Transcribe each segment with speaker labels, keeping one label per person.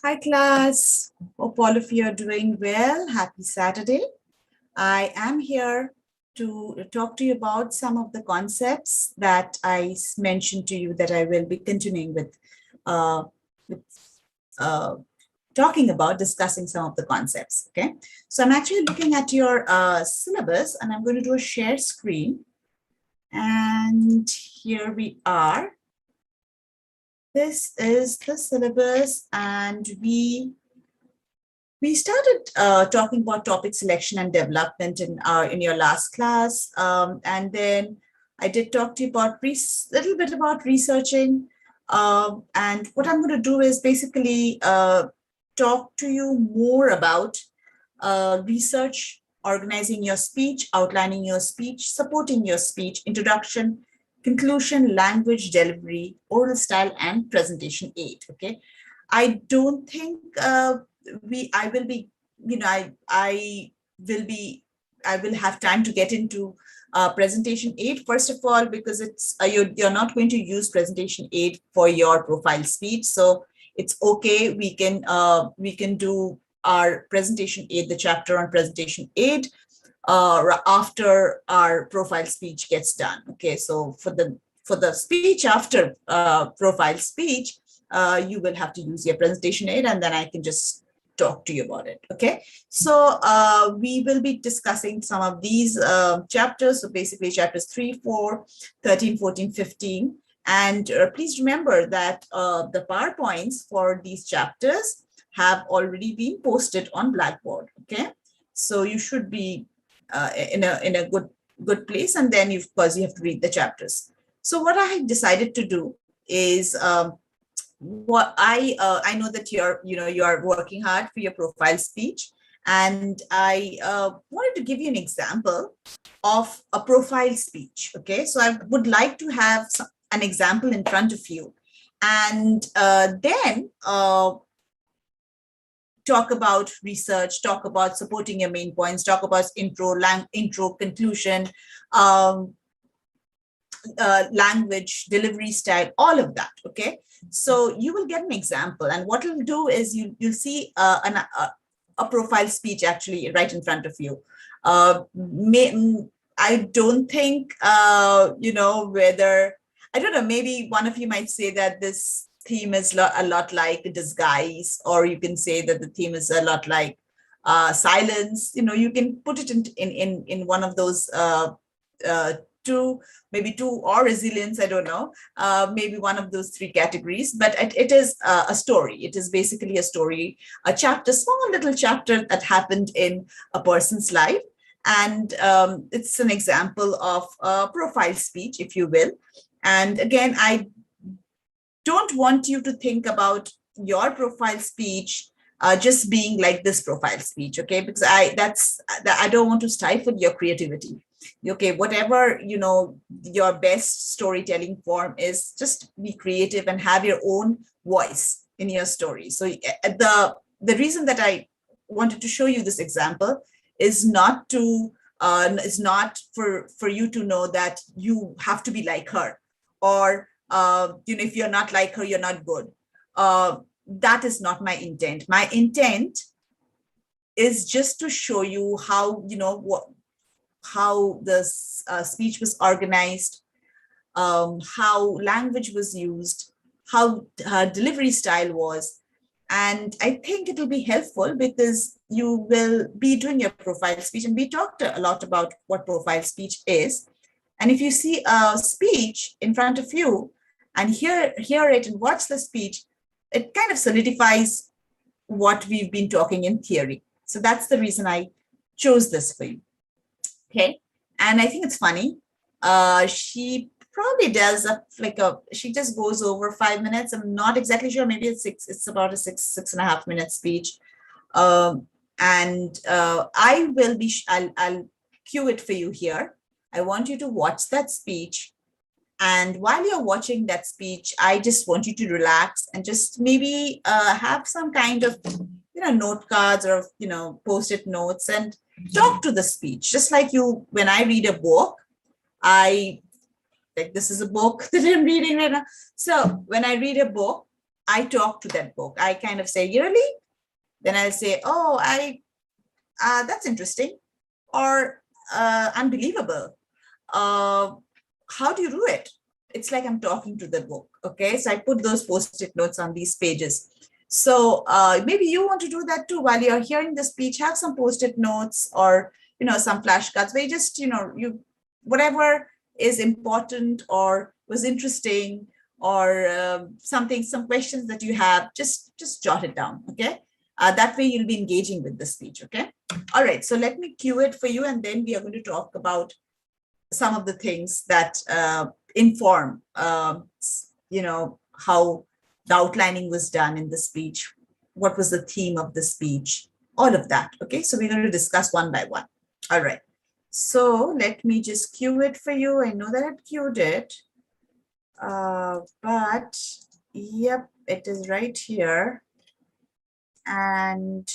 Speaker 1: Hi class, hope all of you are doing well. Happy Saturday. I am here to talk to you about some of the concepts that mentioned to you that I will be continuing uh, with uh, talking about, discussing some of the concepts, okay? So I'm actually looking at your syllabus and I'm going to do a share screen. And here we are. This is the syllabus and we started talking about topic selection and development in your last class, and then I did talk to you about little bit about researching, and what I'm going to do is basically talk to you more about research, organizing your speech, outlining your speech, supporting your speech, introduction, conclusion, language delivery, oral style, and presentation aid. Okay, I don't think I will be, you know, will be, I will have time to get into presentation aid. First of all, because it's you're not going to use presentation aid for your profile speech, so it's okay. We can do our presentation aid, the chapter on presentation aid, after our profile speech gets done. Okay, so for the speech after profile speech, you will have to use your presentation aid, and then I can just talk to you about it. Okay, so we will be discussing some of these chapters. So basically chapters 3, 4, 13, 14, 15. And please remember that the PowerPoints for these chapters have already been posted on Blackboard. Okay, so you should be in a good place, and then of course you have to read the chapters. So what I decided to do is what I know that you are working hard for your profile speech, and I wanted to give you an example of a profile speech. Okay, so I would like to have an example in front of you, and then talk about research, talk about supporting your main points, talk about intro, conclusion, um, language, delivery style, all of that. Okay, so you will get an example, and what it'll do is you'll see a profile speech actually right in front of you. I don't think whether, I don't know, maybe one of you might say that this theme is a lot like disguise, or you can say that the theme is a lot like silence. You can put it in one of those uh, two, maybe two, or resilience, I don't know, maybe one of those three categories, but it is a story. It is basically a story, a chapter, small little chapter that happened in a person's life. And it's an example of a profile speech, if you will. And again, I don't want you to think about your profile speech just being like this profile speech, okay? Because I don't want to stifle your creativity. Okay, whatever your best storytelling form is, just be creative and have your own voice in your story. So the reason that I wanted to show you this example is not for you to know that you have to be like her, or if you're not like her, you're not good. That is not my intent. My intent is just to show you how how the speech was organized, how language was used, how her delivery style was. And I think it will be helpful because you will be doing your profile speech, and we talked a lot about what profile speech is. And if you see a speech in front of you and hear it and watch the speech, it kind of solidifies what we've been talking in theory. So that's the reason I chose this for you. Okay. And I think it's funny. She probably does she just goes over 5 minutes. I'm not exactly sure. Maybe it's about a 6.5 minute speech. And I will be, I'll cue it for you here. I want you to watch that speech. And while you're watching that speech, I just want you to relax and just maybe have some kind of, note cards or, post-it notes, and talk to the speech. Just like when I read a book, this is a book that I'm reading right now. So when I read a book, I talk to that book. I kind of say, really? Then I'll say, oh, that's interesting, or unbelievable. How do you do it? It's like I'm talking to the book. Okay, so I put those post-it notes on these pages. So maybe you want to do that too. While you're hearing the speech, have some post-it notes, or some flashcards where you just you whatever is important or was interesting, or some questions that you have, just jot it down. Okay, that way you'll be engaging with the speech. Okay, all right, so let me cue it for you, and then we are going to talk about some of the things that inform how the outlining was done in the speech, what was the theme of the speech, all of that. Okay, so we're going to discuss one by one. All right, so let me just cue it for you. I know that I've cued it, but yep, it is right here. And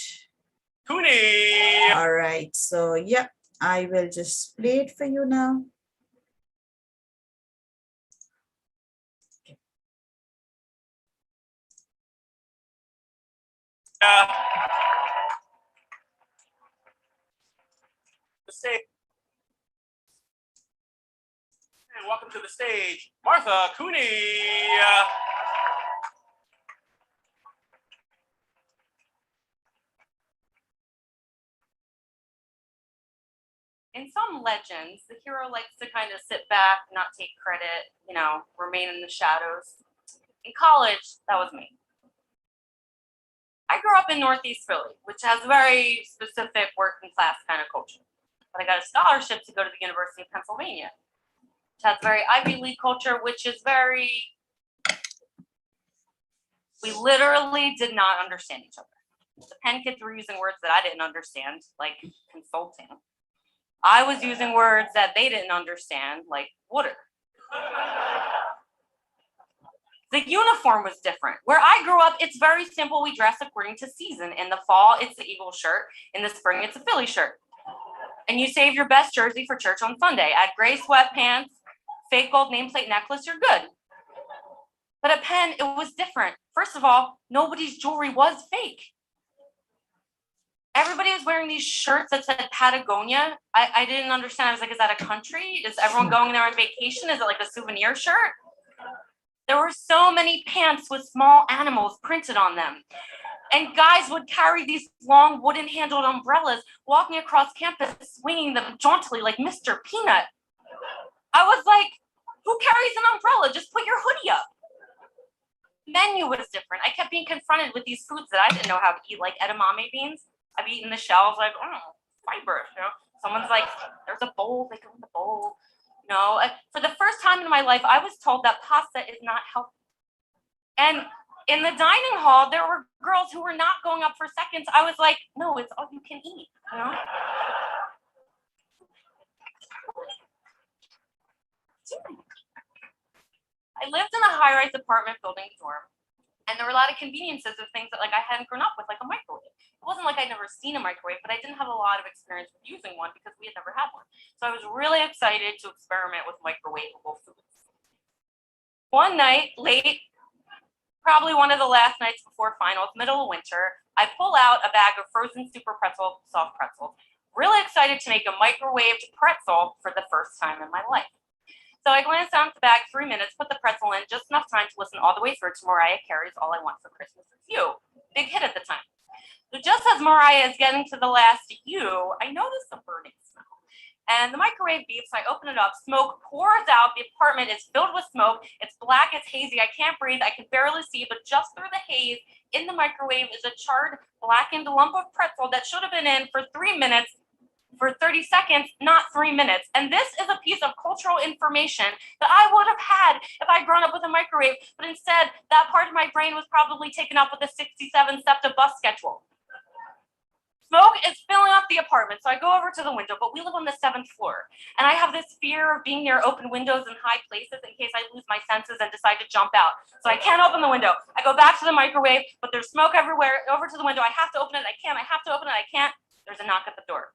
Speaker 2: Cooney.
Speaker 1: All right, so yep, I will just play it for you now.
Speaker 2: The stage. And welcome to the stage, Martha Cooney.
Speaker 3: In some legends, the hero likes to kind of sit back, not take credit, remain in the shadows. In college, that was me. I grew up in Northeast Philly, which has a very specific working class kind of culture. But I got a scholarship to go to the University of Pennsylvania, which has a very Ivy League culture, which is we literally did not understand each other. The Penn kids were using words that I didn't understand, like consulting. I was using words that they didn't understand, like water. The uniform was different. Where I grew up, it's very simple. We dress according to season. In the fall, it's the Eagle shirt. In the spring, it's a Philly shirt. And you save your best jersey for church on Sunday. Add gray sweatpants, fake gold nameplate necklace, you're good. But at Penn, it was different. First of all, nobody's jewelry was fake. Everybody was wearing these shirts that said Patagonia. I didn't understand. I was like, is that a country? Is everyone going there on vacation? Is it like a souvenir shirt? There were so many pants with small animals printed on them. And guys would carry these long wooden handled umbrellas walking across campus, swinging them jauntily like Mr. Peanut. I was like, who carries an umbrella? Just put your hoodie up. Menu was different. I kept being confronted with these foods that I didn't know how to eat, like edamame beans. I've eaten the shells, like, fiber, Someone's like, there's a bowl, they go in the bowl. For the first time in my life, I was told that pasta is not healthy. And in the dining hall, there were girls who were not going up for seconds. I was like, no, it's all you can eat, I lived in a high-rise apartment building dorm. And there were a lot of conveniences of things that I hadn't grown up with, like a microwave. It wasn't like I'd never seen a microwave, but I didn't have a lot of experience with using one because we had never had one. So I was really excited to experiment with microwavable foods. One night, late, probably one of the last nights before finals, middle of winter, I pull out a bag of frozen super pretzel, soft pretzels, really excited to make a microwaved pretzel for the first time in my life. So I glanced down at the bag, 3 minutes, put the pretzel in, just enough time to listen all the way through to Mariah Carey's All I Want for Christmas Is You. Big hit at the time. So just as Mariah is getting to the last you, I noticed a burning smell. And the microwave beeps, I open it up, smoke pours out, the apartment is filled with smoke, it's black, it's hazy, I can't breathe, I can barely see, but just through the haze, in the microwave is a charred, blackened lump of pretzel that should have been in for 3 minutes, for 30 seconds, not 3 minutes. And this is a piece of cultural information that I would have had if I'd grown up with a microwave, but instead, that part of my brain was probably taken up with a 67 SEPTA bus schedule. Smoke is filling up the apartment, so I go over to the window, but we live on the 7th floor, and I have this fear of being near open windows in high places in case I lose my senses and decide to jump out. So I can't open the window. I go back to the microwave, but there's smoke everywhere. Over to the window, I have to open it, I can't, I have to open it, I can't. There's a knock at the door.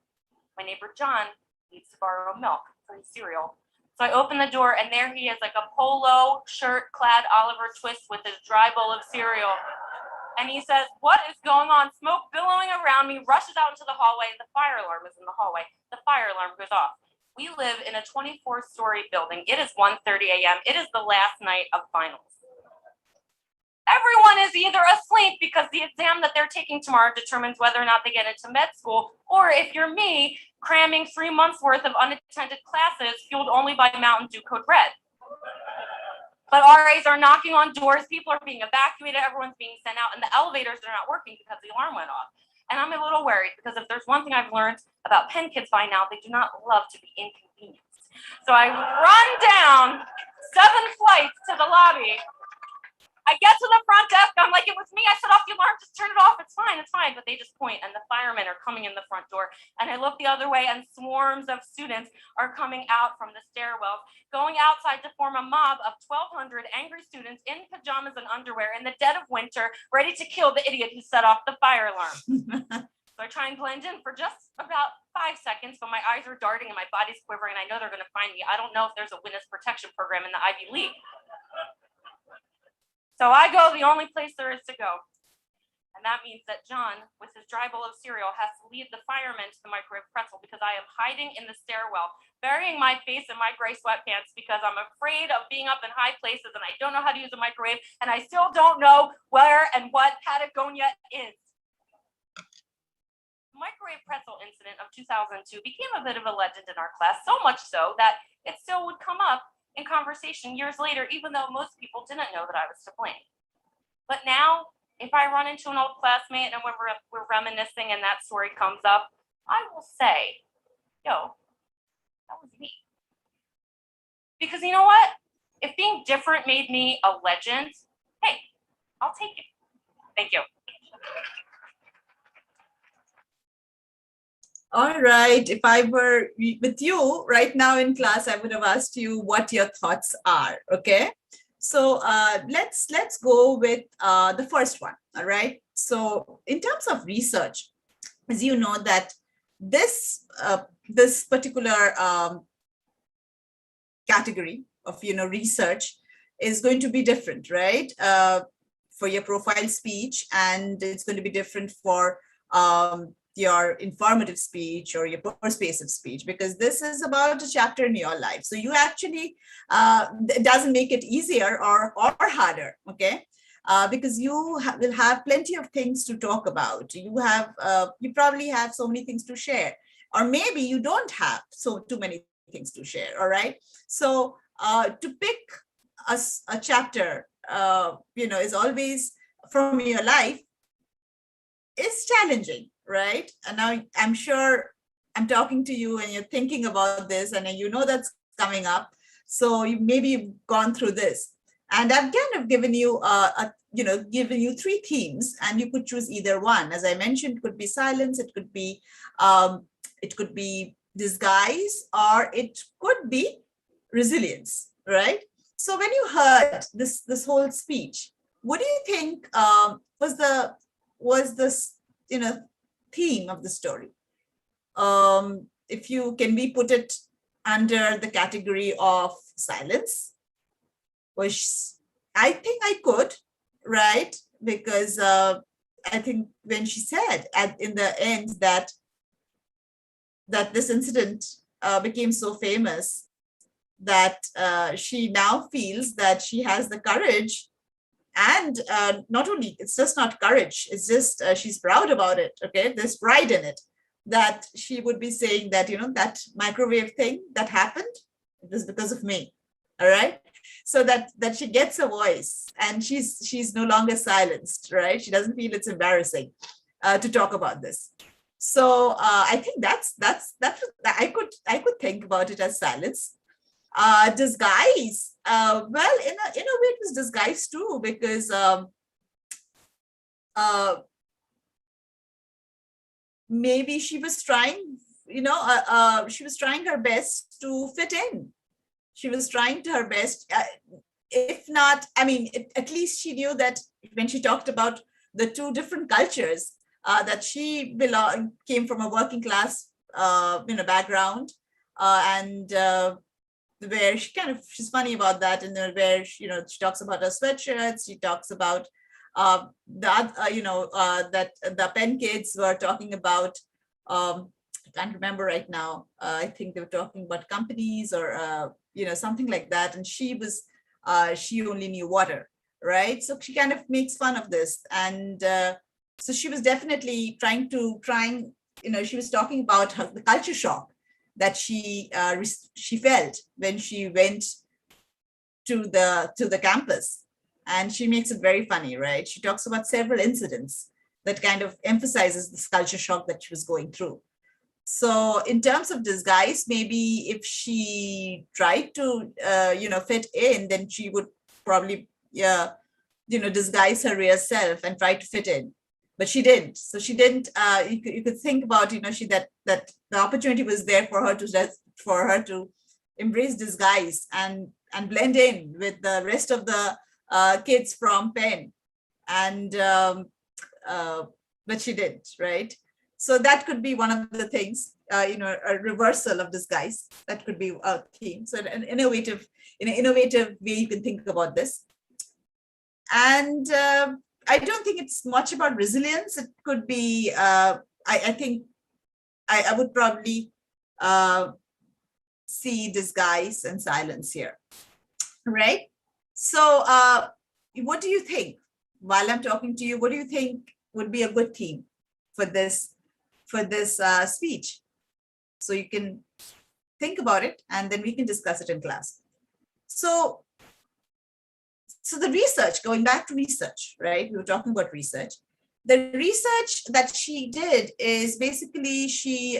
Speaker 3: My neighbor John needs to borrow milk for his cereal. So I open the door and there he is, like a polo shirt clad Oliver Twist with his dry bowl of cereal. And he says, "What is going on?" Smoke billowing around me, rushes out into the hallway. The fire alarm is in the hallway. The fire alarm goes off. We live in a 24-story building. It is 1:30 a.m. It is the last night of finals. Everyone is either asleep because the exam that they're taking tomorrow determines whether or not they get into med school, or if you're me, cramming 3 months worth of unattended classes fueled only by Mountain Dew Code Red. But RAs are knocking on doors, people are being evacuated, everyone's being sent out, and the elevators are not working because the alarm went off. And I'm a little worried because if there's one thing I've learned about Penn kids by now, they do not love to be inconvenienced. So I run down 7 flights to the lobby. I get to the front desk, I'm like, "It was me, I set off the alarm, just turn it off, it's fine. But they just point and the firemen are coming in the front door. And I look the other way and swarms of students are coming out from the stairwells, going outside to form a mob of 1,200 angry students in pajamas and underwear in the dead of winter, ready to kill the idiot who set off the fire alarm. So I try and blend in for just about 5 seconds, but my eyes are darting and my body's quivering and I know they're gonna find me. I don't know if there's a witness protection program in the Ivy League. So I go the only place there is to go. And that means that John, with his dry bowl of cereal, has to lead the firemen to the microwave pretzel because I am hiding in the stairwell, burying my face in my gray sweatpants because I'm afraid of being up in high places and I don't know how to use a microwave and I still don't know where and what Patagonia is. The microwave pretzel incident of 2002 became a bit of a legend in our class, so much so that it still would come up in conversation years later, even though most people didn't know that I was to blame. But now, if I run into an old classmate and we're reminiscing and that story comes up, I will say, "Yo, that was me." Because you know what? If being different made me a legend, hey, I'll take it. Thank you.
Speaker 1: All right. If I were with you right now in class, I would have asked you what your thoughts are. Okay. So let's go with the first one. All right. So in terms of research, as you know that this this particular category of research is going to be different, right? For your profile speech, and it's going to be different for your informative speech or your persuasive speech, because this is about a chapter in your life. So you actually, it doesn't make it easier or harder, okay? Because you will have plenty of things to talk about. You probably have so many things to share, or maybe you don't have too many things to share, all right? So to pick a chapter, is always from your life is challenging, right? And now I'm sure I'm talking to you and you're thinking about this and you know that's coming up. So you've gone through this, and I've kind of given you given you 3 themes, and you could choose either one. As I mentioned, it could be silence, it could be disguise, or it could be resilience, right? So when you heard this whole speech, what do you think was the theme of the story? Can we put it under the category of silence? Which I think I could, right? Because I think when she said in the end that this incident became so famous that she now feels that she has the courage, and not only, it's just not courage, it's just she's proud about it, okay? There's pride in it, that she would be saying that, that microwave thing that happened, it was because of me, all right? So that she gets a voice, and she's no longer silenced, right? She doesn't feel it's embarrassing to talk about this. So I think that's I could think about it as silence. Disguise, well, in a way it was disguise too, because maybe she was trying, she was trying her best to fit in. She was trying to her best. If not, I mean, at least she knew that when she talked about the 2 different cultures, that she came from a working class, background, and where she's funny about that, and where she talks about her sweatshirts. She talks about that the Penn kids were talking about. I can't remember right now. I think they were talking about companies or something like that, and she only knew water, right? So she kind of makes fun of this, and so she was definitely trying. She was talking about the culture shock that she felt when she went to the campus, and she makes it very funny, right? She talks about several incidents that kind of emphasizes this culture shock that she was going through. So in terms of disguise, maybe if she tried to fit in, then she would probably disguise her real self and try to fit in. But she didn't. So she didn't. You could think about that the opportunity was there for her to embrace disguise and blend in with the rest of the kids from Penn, and but she didn't, right? So that could be one of the things, a reversal of disguise. That could be a theme. So in an innovative way, you can think about this. And I don't think it's much about resilience. It could be, I think I would probably see disguise and silence here, right? So what do you think? While I'm talking to you, what do you think would be a good theme for this speech? So you can think about it, and then we can discuss it in class. So the research, going back to research, right? We were talking about research. The research that she did is basically she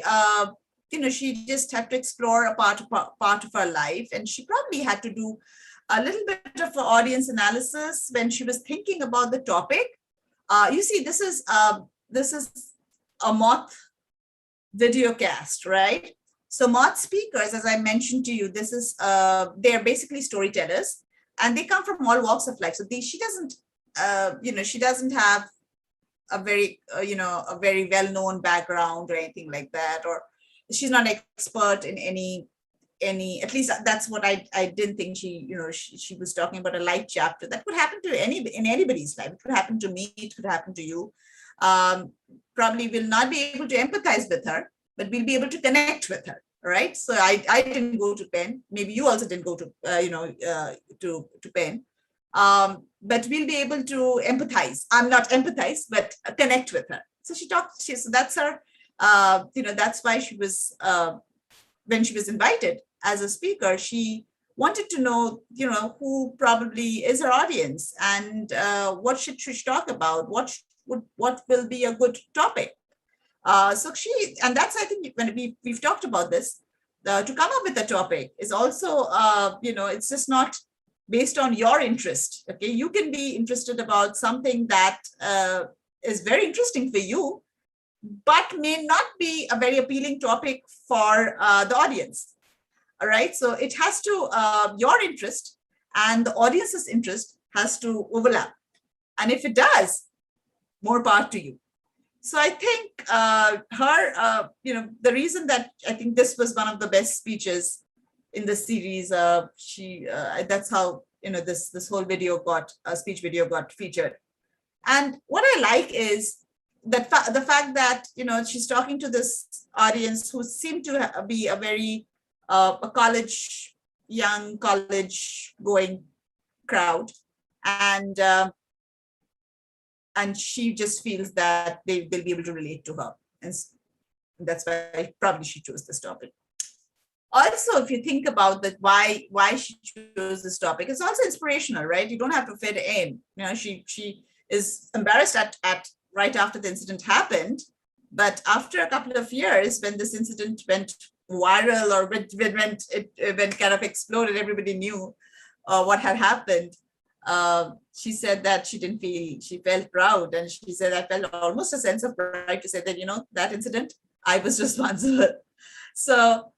Speaker 1: just had to explore a part of her life, and she probably had to do a little bit of an audience analysis when she was thinking about the topic. You see, this is a Moth video cast, right? So Moth speakers, as I mentioned to you, they're basically storytellers, and they come from all walks of life. So she doesn't have a very a very well-known background or anything like that, or she's not an expert in any, at least that's what I didn't think. She was talking about a light chapter that could happen to anybody's life. It could happen to me, it could happen to you. Probably will not be able to empathize with her, but we'll be able to connect with her, right? So I didn't go to Penn. Maybe you also didn't go to to Penn, but we'll be able to empathize. I'm not empathize, but connect with her. So so that's her. That's why she was when she was invited as a speaker, she wanted to know, who probably is her audience, and what should she talk about? What will be a good topic? And that's, I think, when we've talked about this, to come up with a topic is also, it's just not based on your interest. Okay, you can be interested about something that is very interesting for you, but may not be a very appealing topic for the audience. All right, so it has to, your interest and the audience's interest has to overlap. And if it does, more power to you. So I think the reason that I think this was one of the best speeches in the series, that's how, this whole speech video got featured. And what I like is that the fact that, she's talking to this audience who seem to be a very young college going crowd, and she just feels that they'll be able to relate to her, and that's why probably she chose this topic. Also, if you think about that, why she chose this topic, it's also inspirational, right? You don't have to fit in. She is embarrassed at right after the incident happened, but after a couple of years, when this incident went viral, or when kind of exploded, everybody knew what had happened. She said that she felt proud, and she said, I felt almost a sense of pride to say that, that incident, I was responsible. So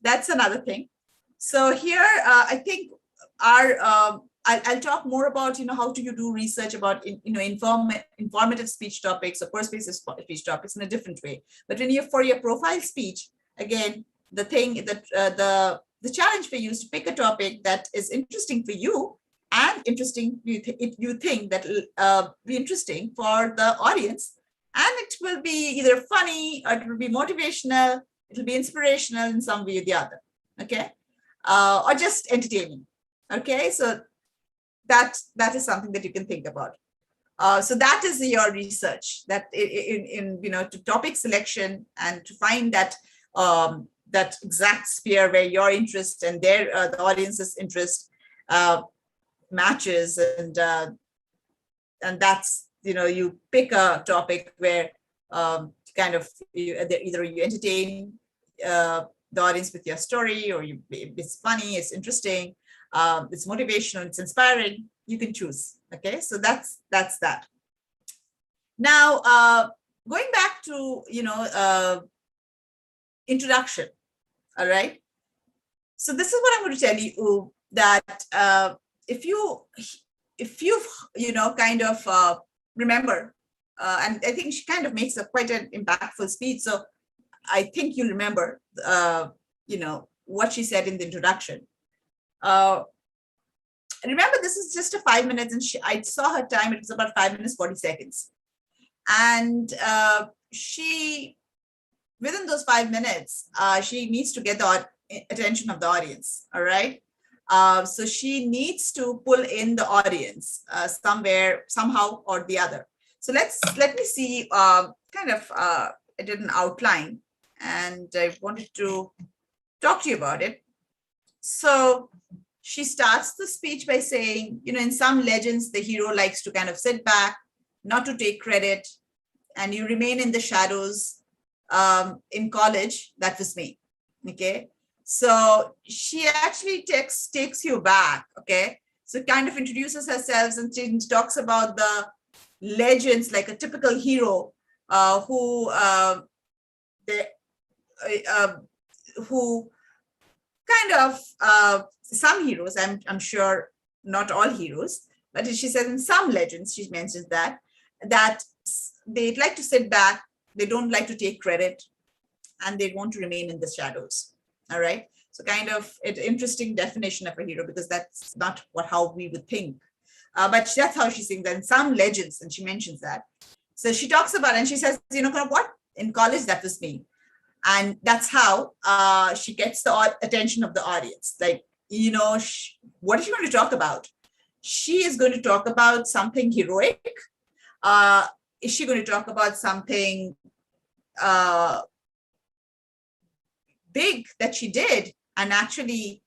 Speaker 1: that's another thing. So here, I think I'll talk more about, how do you do research about, informative speech topics or persuasive speech topics in a different way. But for your profile speech, again, the thing that the challenge for you is to pick a topic that is interesting for you and interesting, you think that will be interesting for the audience. And it will be either funny or it will be motivational, it will be inspirational in some way or the other, okay? Or just entertaining, okay? So that is something that you can think about. So that is your research, that in to topic selection and to find that that exact sphere where your interest and their the audience's interest matches, and that's you pick a topic where kind of either you entertain the audience with your story, or it's funny, it's interesting, it's motivational, it's inspiring. You can choose. Okay, so that's that. Now, going back to introduction. All right. So this is what I'm going to tell you, that if you kind of remember, and I think she kind of makes quite an impactful speech. So I think you'll remember, what she said in the introduction. Remember, this is just a 5 minutes, and I saw her time. It was about 5 minutes, 40 seconds. And she, within those 5 minutes, she needs to get the attention of the audience. All right. So she needs to pull in the audience somewhere, somehow or the other. So let me see, I did an outline, and I wanted to talk to you about it. So she starts the speech by saying, in some legends, the hero likes to kind of sit back, not to take credit, and you remain in the shadows. In college, that was me. Okay. So she actually takes you back. Okay. So kind of introduces herself, and she talks about the legends, like a typical hero who kind of some heroes, I'm sure not all heroes, but she says in some legends, she mentions that they like to sit back, they don't like to take credit, and they want to remain in the shadows. All right. So kind of an interesting definition of a hero, because that's not how we would think. But that's how she's saying that in some legends, and she mentions that. So she talks about, and she says, what? In college, that was me. And that's how she gets the attention of the audience. Like, what is she going to talk about? She is going to talk about something heroic. Is she going to talk about something big that she did, and actually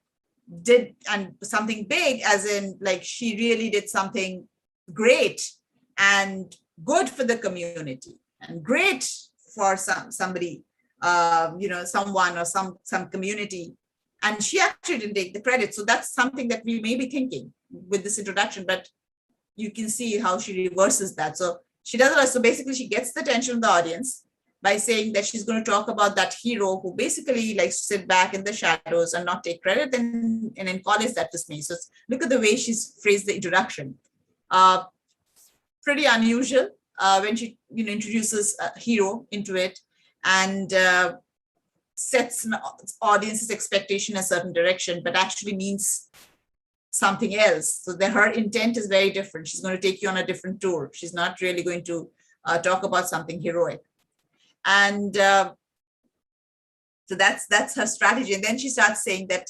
Speaker 1: did, and something big as in like she really did something great and good for the community and great for somebody, someone or some community, and she actually didn't take the credit. So that's something that we may be thinking with this introduction, but you can see how she reverses that. So she does it. So basically she gets the attention of the audience by saying that she's going to talk about that hero who basically likes to sit back in the shadows and not take credit. And in college, that was me. So look at the way she's phrased the introduction. Pretty unusual when she introduces a hero into it, and sets an audience's expectation a certain direction, but actually means something else. So her intent is very different. She's going to take you on a different tour. She's not really going to talk about something heroic. And so that's her strategy. And then she starts saying that,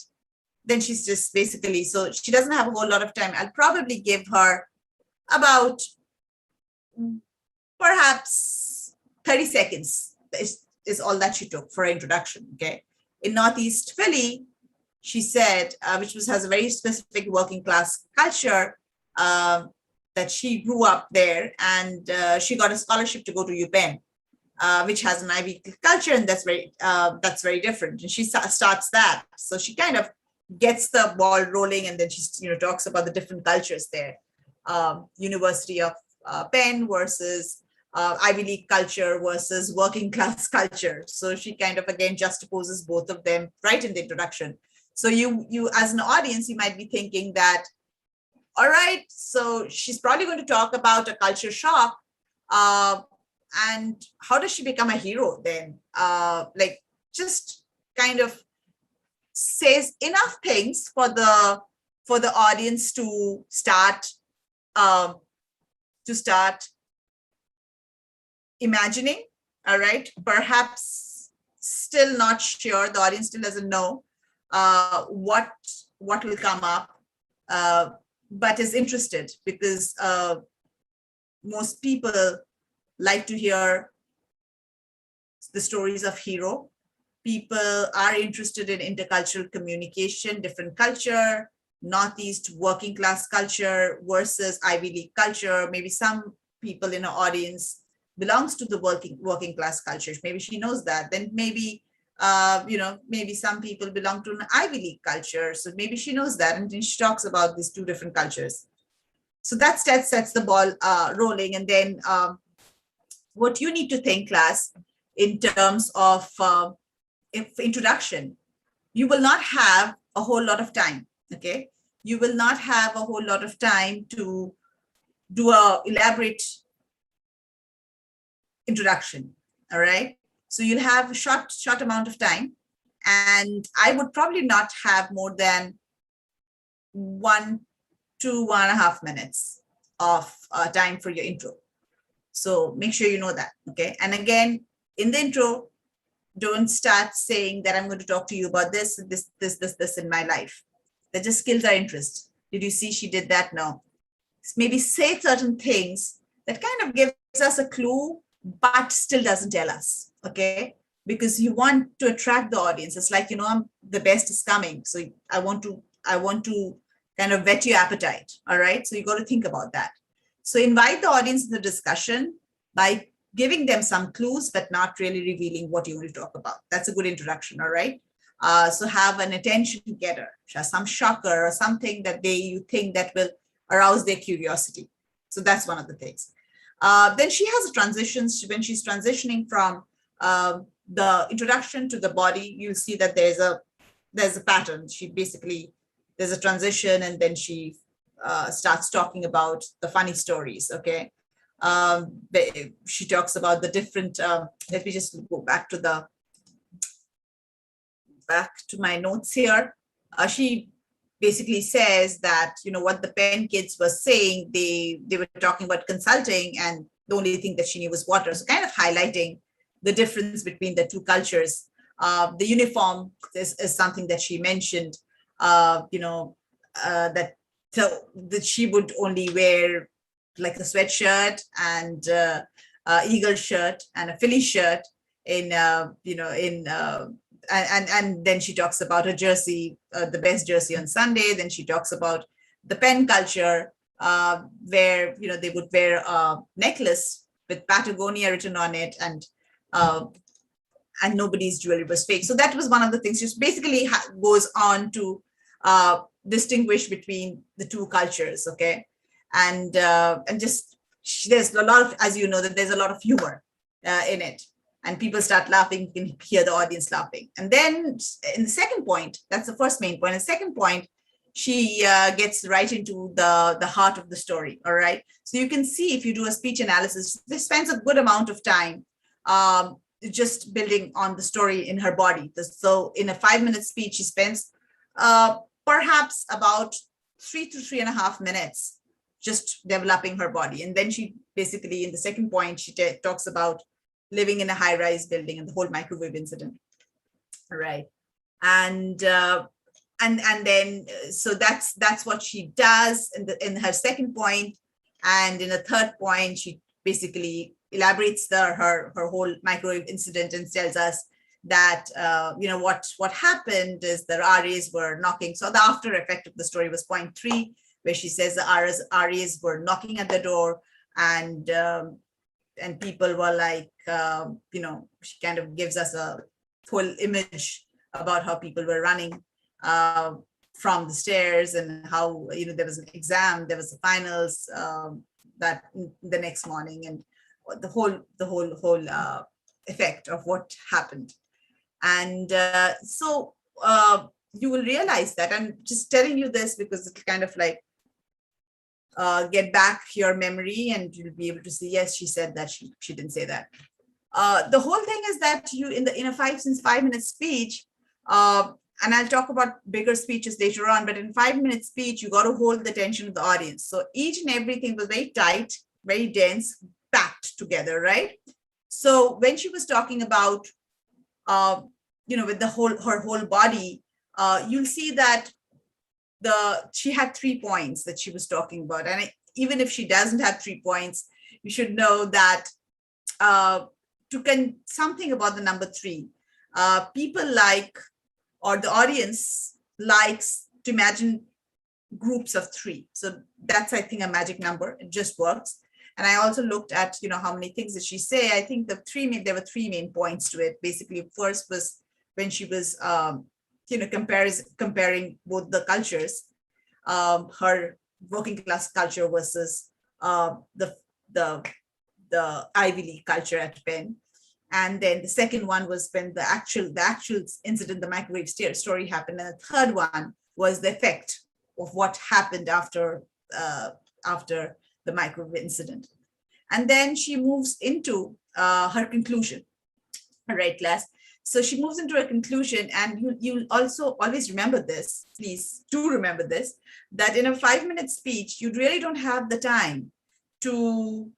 Speaker 1: then she's just basically, so she doesn't have a whole lot of time. I'll probably give her about perhaps 30 seconds is all that she took for her introduction. Okay. In Northeast Philly, she said, which has a very specific working class culture, that she grew up there, and she got a scholarship to go to UPenn. Which has an Ivy culture, and that's very different. And she starts that. So she kind of gets the ball rolling, and then she talks about the different cultures there. University of Penn versus Ivy League culture versus working class culture. So she kind of again juxtaposes both of them right in the introduction. So you as an audience, you might be thinking that, all right, so she's probably going to talk about a culture shock. And how does she become a hero then? Like just kind of says enough things for the audience to start imagining. All right, perhaps still not sure. The audience still doesn't know what will come up, but is interested because most people like to hear the stories of hero. People are interested in intercultural communication, different culture, Northeast working class culture versus Ivy League culture. Maybe some people in our audience belongs to the working class culture. Maybe she knows that. Then maybe maybe some people belong to an Ivy League culture. So maybe she knows that, and then she talks about these two different cultures. So that sets the ball rolling. And then what you need to think, class, in terms of introduction, you will not have a whole lot of time. Okay, you will not have a whole lot of time to do a elaborate introduction. All right, so you'll have a short amount of time, and I would probably not have more than 1 to 1.5 minutes of time for your intro. So make sure you know that. Okay, and again, in the intro, don't start saying that I'm going to talk to you about this in my life. That just kills our interest. Did you see she did that? No. Maybe say certain things that kind of gives us a clue, but still doesn't tell us. Okay, because you want to attract the audience. It's like, the best is coming. So I want to kind of whet your appetite. All right. So you got to think about that. So invite the audience in the discussion by giving them some clues, but not really revealing what you want to talk about. That's a good introduction. All right. So have an attention getter, some shocker or something that you think that will arouse their curiosity. So that's one of the things. Then she has a transition. When she's transitioning from the introduction to the body, you'll see that there's a pattern. There's a transition, and then she starts talking about the funny stories. Okay. She talks about the different, let me just go back to my notes here. She basically says that, what the Penn kids were saying, they were talking about consulting, and the only thing that she knew was water. So kind of highlighting the difference between the two cultures. The uniform is something that she mentioned, that she would only wear like a sweatshirt and eagle shirt and a Philly shirt and then she talks about her jersey, the best jersey on Sunday. Then she talks about the Penn culture, where they would wear a necklace with Patagonia written on it, and nobody's jewelry was fake. So that was one of the things. Just basically goes on to distinguish between the two cultures. Okay. And just there's a lot of, as you know, that there's a lot of humor in it, and people start laughing. You can hear the audience laughing. And then in the second point, that's the first main point. The second point, she gets right into the heart of the story. All right. So you can see, if you do a speech analysis, this spends a good amount of time just building on the story in her body. So in a 5-minute speech, she spends perhaps about 3 to 3.5 minutes just developing her body. And then she basically, in the second point, she talks about living in a high-rise building and the whole microwave incident. All right. And then, so that's what she does in her second point. And in a third point, she basically elaborates her whole microwave incident and tells us that, what happened is the RAs were knocking. So the after effect of the story was point 3, where she says the RAs were knocking at the door, and people were like, she kind of gives us a full image about how people were running from the stairs, and how, there was an exam, there was the finals that the next morning, and the whole effect of what happened. And so you will realize that. I'm just telling you this because it'll kind of like get back your memory, and you'll be able to see, yes, she said that, she didn't say that. The whole thing is that you in a 5-minute speech, and I'll talk about bigger speeches later on, but in 5-minute speech, you got to hold the attention of the audience. So each and everything was very tight, very dense, packed together, right? So when she was talking about, with her whole body, you'll see that she had 3 points that she was talking about. And even if she doesn't have 3 points, you should know that something about the number 3. People like, or the audience likes to imagine groups of 3. So that's, I think, a magic number. It just works. And I also looked at, how many things did she say? I think there were 3 main points to it. Basically, first was when she was, comparing both the cultures, her working class culture versus the Ivy League culture at Penn. And then the second one was when the actual incident, the microwave story happened. And the third one was the effect of what happened after the microwave incident. And then she moves into her conclusion. All right, class. So she moves into her conclusion, and you'll also always remember this, please do remember this, that in a 5-minute speech, you really don't have the time to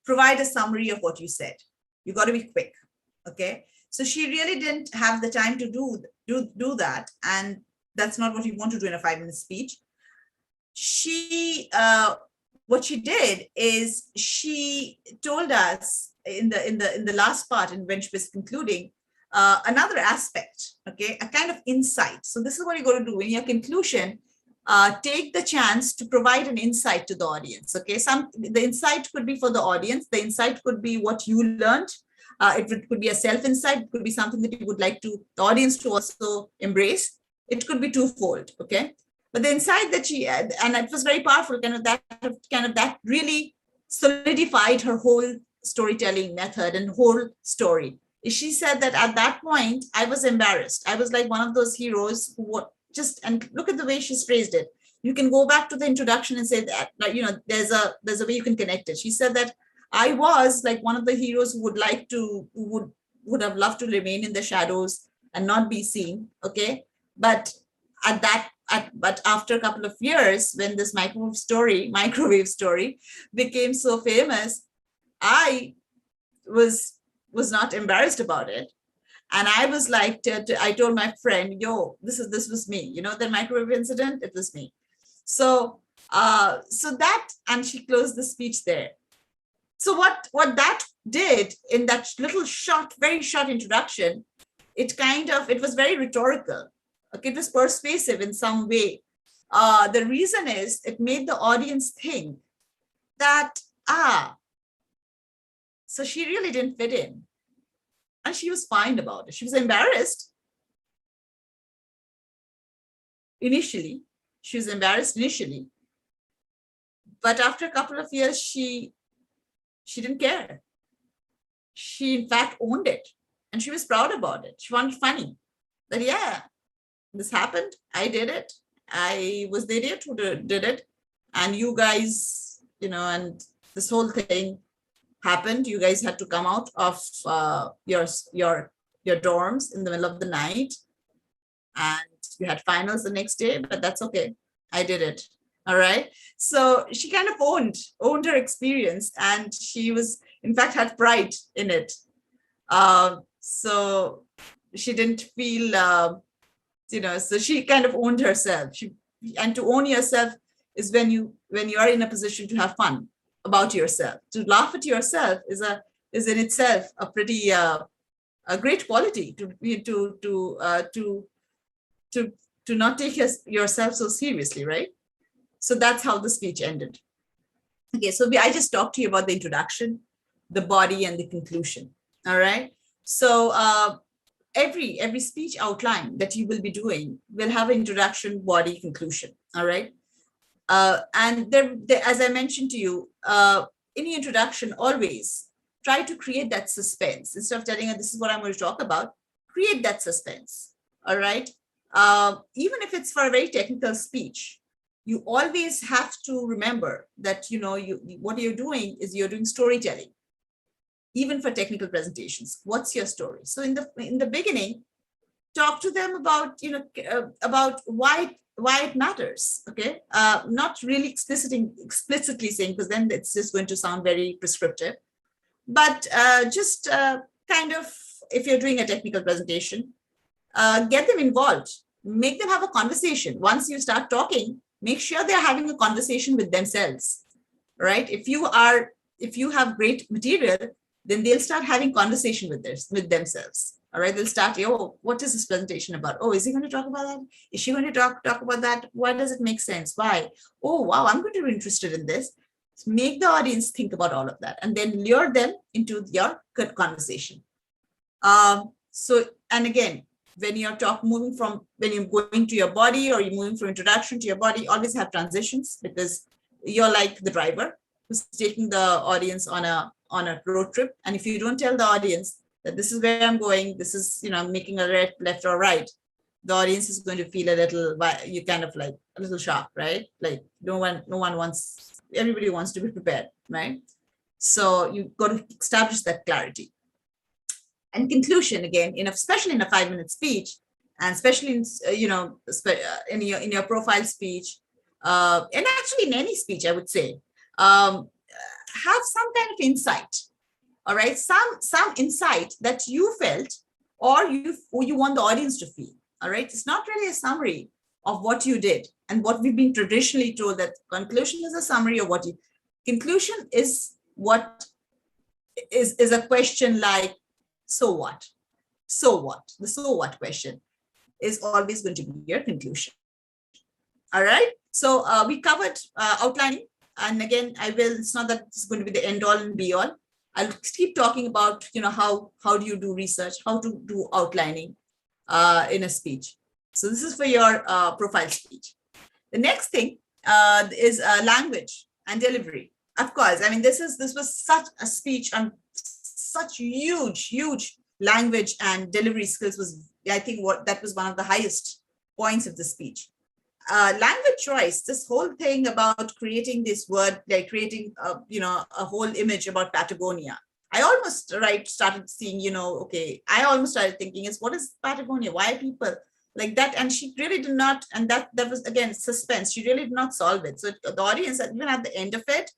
Speaker 1: provide a summary of what you said. You got to be quick, okay? So she really didn't have the time to do that, and that's not what you want to do in a 5-minute speech. What she did is she told us in the last part, and when she was concluding, another aspect, okay, a kind of insight. So this is what you're going to do in your conclusion. Take the chance to provide an insight to the audience. Okay, the insight could be for the audience. The insight could be what you learned. It could be a self-insight. It could be something that you would like the audience to also embrace. It could be twofold. Okay, but the insight that she had, and it was very powerful. That really solidified her whole storytelling method and whole story. She said that at that point, I was embarrassed. I was like one of those heroes who were and look at the way she's phrased it. You can go back to the introduction and say that, there's a way you can connect it. She said that I was like one of the heroes who would have loved to remain in the shadows and not be seen. Okay. But but after a couple of years, when this microwave story became so famous, I was not embarrassed about it. And I was like, I told my friend, yo, this was me, the microwave incident, it was me. So that, and she closed the speech there. So what that did in that little very short introduction, it was very rhetorical. Okay, it was persuasive in some way. The reason is it made the audience think that, so she really didn't fit in. And she was fine about it. She was embarrassed initially. But after a couple of years, she didn't care. She, in fact, owned it. And she was proud about it. She found it funny that, yeah, this happened. I did it. I was the idiot who did it. And you guys, and this whole thing happened. You guys had to come out of your dorms in the middle of the night, and you had finals the next day, but that's okay. I did it. All right. So she kind of owned her experience, and she was, in fact, had pride in it. So she didn't feel, so she kind of owned herself. And to own yourself is when you are in a position to have fun about yourself. To laugh at yourself is in itself a pretty a great quality to not take yourself so seriously, right? So that's how the speech ended. Okay, so I just talked to you about the introduction, the body, and the conclusion. All right. So every speech outline that you will be doing will have an introduction, body, conclusion. All right. And as I mentioned to you, in the introduction, always try to create that suspense. Instead of telling her this is what I'm going to talk about, create that suspense. All right. Even if it's for a very technical speech, you always have to remember that, what you're doing is you're doing storytelling. even for technical presentations. What's your story? So in the beginning, talk to them about, about why it matters. Okay, not really explicitly saying, because then it's just going to sound very prescriptive, but just kind of, if you're doing a technical presentation, get them involved, make them have a conversation. Once you start talking, make sure they're having a conversation with themselves, right? If you have great material, then they'll start having conversation with themselves. All right, they'll start, oh, what is this presentation about? Oh, is he going to talk about that? Is she going to talk about that? Why does it make sense? Why? Oh, wow, I'm going to be interested in this. So make the audience think about all of that, and then lure them into your good conversation. So, and again, when you're when you're going to your body, or you're moving from introduction to your body, always have transitions, because you're like the driver who's taking the audience on a road trip. And if you don't tell the audience that this is where I'm going, this is, making a left or right, the audience is going to feel a little, you kind of like a little shocked, right? Like everybody wants to be prepared, right? So you've got to establish that clarity. And conclusion, again, especially in a 5-minute speech, and especially in your profile speech, and actually in any speech, I would say, have some kind of insight. All right, some insight that you felt, or you want the audience to feel. All right, it's not really a summary of what you did, and what we've been traditionally told, that conclusion is a summary of what you. Conclusion is what is a question like, so what? So what? The so what question is always going to be your conclusion. All right, so we covered outlining, and again, it's not that it's going to be the end all and be all. I'll keep talking about, how do you do research, how to do outlining in a speech. So this is for your profile speech. The next thing is language and delivery. Of course, I mean, this was such a speech on such huge language and delivery skills. I think that was one of the highest points of the speech. Language choice, this whole thing about creating this word, like creating a whole image about Patagonia. I almost started seeing, I almost started thinking, what is Patagonia? Why are people like that? And she really did not, and that was again suspense. She really did not solve it. So the audience, even at the end of it,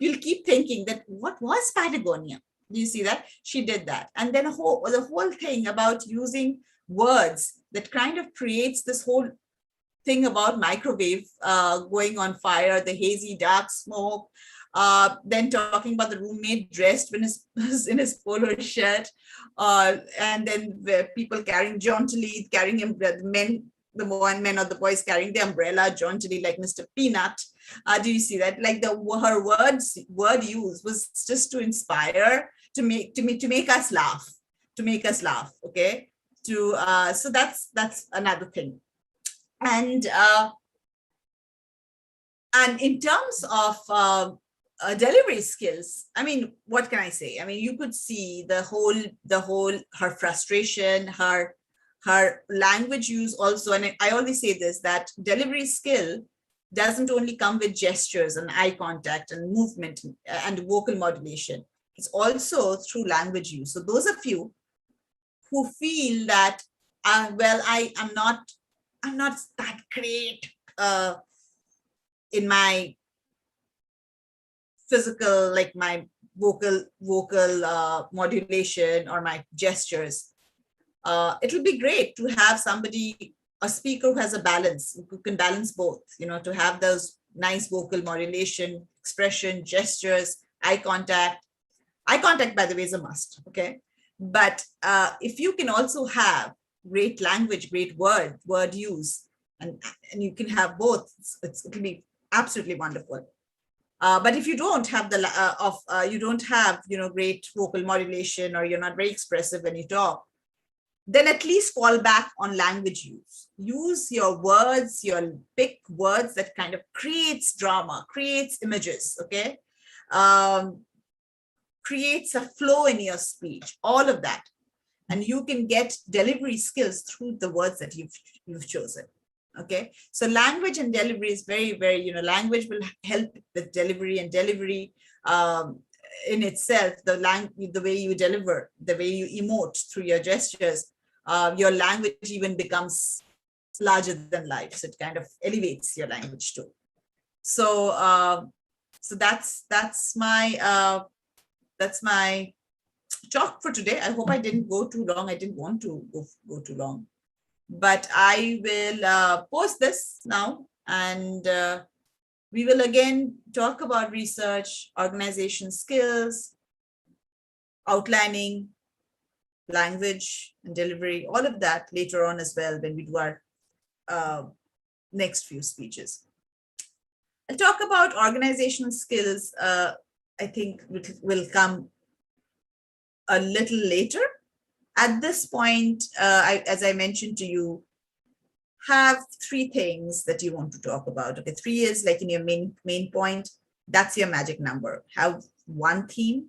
Speaker 1: you'll keep thinking that what was Patagonia? Do you see that? She did that. And then the whole thing about using words that kind of creates this whole thing about microwave going on fire, the hazy dark smoke, then talking about the roommate dressed in his polo shirt, and then people jauntily carrying him, the men or the boys carrying the umbrella jauntily like Mr. Peanut. Do you see that? Like her word use was just to inspire, to make us laugh, okay? So that's another thing. And in terms of delivery skills, I mean, what can I say? I mean, you could see the whole her frustration, her language use also. And I always say this, that delivery skill doesn't only come with gestures and eye contact and movement and vocal modulation. It's also through language use. So those of you who feel that, I'm not that great in my physical, like my vocal modulation or my gestures, it will be great to have a speaker who has a balance, who can balance both, to have those nice vocal modulation, expression, gestures, eye contact. Eye contact, by the way, is a must, okay? But if you can also have great language, great word use, and you can have both, it'll be absolutely wonderful. But if you don't have great vocal modulation, or you're not very expressive when you talk, then at least fall back on language use. Use your words, pick words that kind of creates drama, creates images, okay? Creates a flow in your speech, all of that. And you can get delivery skills through the words that you've chosen. Okay, so language and delivery is very, very, language will help with delivery, and delivery in itself, the way you deliver, the way you emote through your gestures, your language even becomes larger than life. So it kind of elevates your language too. So that's my talk for today. I hope I didn't go too long. I didn't want to go too long, but I will post this now, and we will again talk about research, organization skills, outlining, language and delivery, all of that later on as well when we do our next few speeches. I'll talk about organizational skills. I think will come a little later. At this point, as I mentioned to you, have 3 things that you want to talk about. Okay, 3 is like in your main point. That's your magic number. Have 1 theme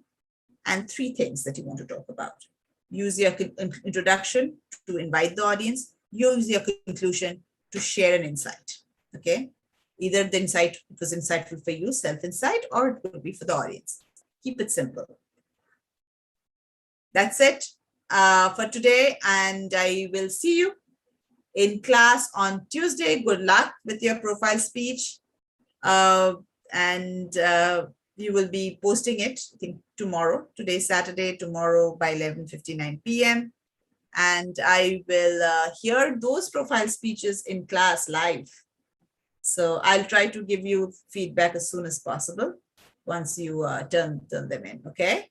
Speaker 1: and 3 things that you want to talk about. Use your introduction to invite the audience. Use your conclusion to share an insight. Okay, either the insight was insightful for you, self-insight, or it could be for the audience. Keep it simple. That's it for today, and I will see you in class on Tuesday. Good luck with your profile speech, and you will be posting it, I think, tomorrow. Today's Saturday, tomorrow by 11:59 p.m. And I will hear those profile speeches in class live. So I'll try to give you feedback as soon as possible once you turn them in, okay?